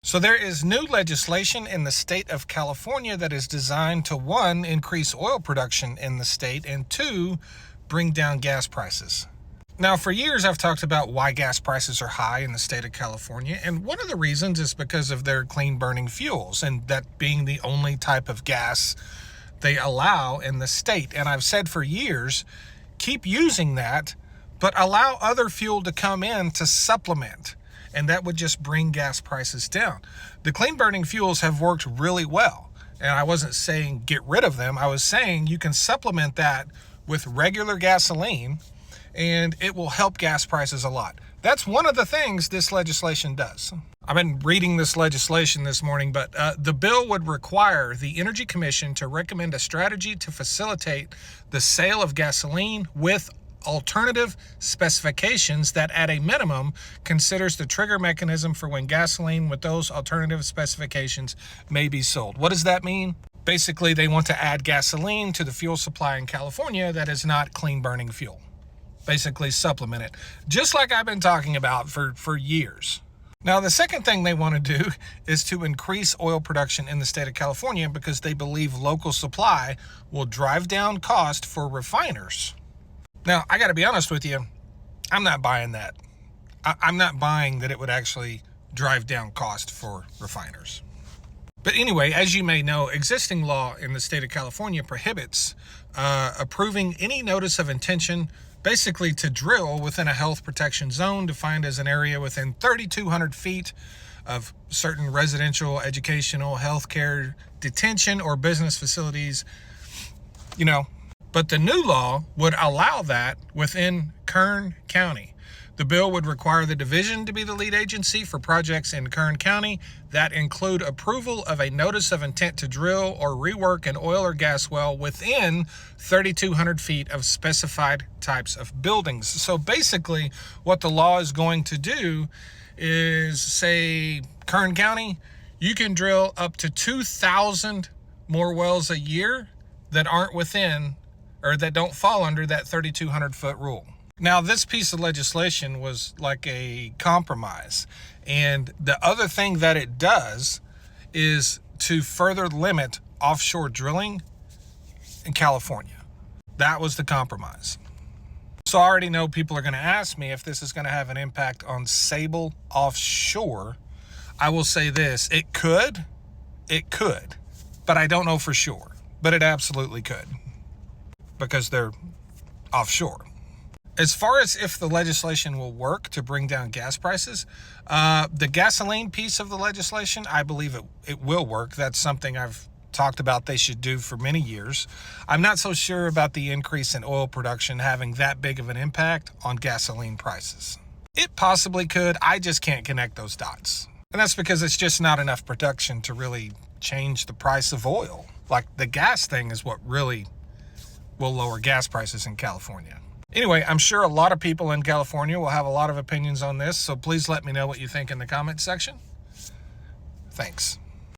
So there is new legislation in the state of California that is designed to, one, increase oil production in the state, and two, bring down gas prices. Now, for years, I've talked about why gas prices are high in the state of California, and one of the reasons is because of their clean-burning fuels, and that being the only type of gas they allow in the state. And I've said for years, keep using that, but allow other fuel to come in to supplement, and that would just bring gas prices down. The clean-burning fuels have worked really well, and I wasn't saying get rid of them. I was saying you can supplement that with regular gasoline, and it will help gas prices a lot. That's one of the things this legislation does. I've been reading this legislation this morning, but the bill would require the Energy Commission to recommend a strategy to facilitate the sale of gasoline with alternative specifications that, at a minimum, considers the trigger mechanism for when gasoline with those alternative specifications may be sold. What does that mean? Basically, they want to add gasoline to the fuel supply in California that is not clean-burning fuel. Basically supplement it, just like I've been talking about for years. Now, the second thing they want to do is to increase oil production in the state of California because they believe local supply will drive down cost for refiners. Now, I got to be honest with you, I'm not buying that. I'm not buying that it would actually drive down cost for refiners. But anyway, as you may know, existing law in the state of California prohibits approving any notice of intention basically to drill within a health protection zone defined as an area within 3,200 feet of certain residential, educational, healthcare, detention, or business facilities, But the new law would allow that within Kern County. The bill would require the division to be the lead agency for projects in Kern County that include approval of a notice of intent to drill or rework an oil or gas well within 3,200 feet of specified types of buildings. So basically, what the law is going to do is say, Kern County, you can drill up to 2,000 more wells a year that aren't within or that don't fall under that 3,200 foot rule. Now, this piece of legislation was like a compromise. And the other thing that it does is to further limit offshore drilling in California. That was the compromise. So I already know people are going to ask me if this is going to have an impact on Sable offshore. I will say this, it could, but I don't know for sure. But it absolutely could, because they're offshore. As far as if the legislation will work to bring down gas prices, the gasoline piece of the legislation, I believe it will work. That's something I've talked about they should do for many years. I'm not so sure about the increase in oil production having that big of an impact on gasoline prices. It possibly could. I just can't connect those dots. And that's because it's just not enough production to really change the price of oil. Like, the gas thing is what really will lower gas prices in California. Anyway, I'm sure a lot of people in California will have a lot of opinions on this, so please let me know what you think in the comment section. Thanks.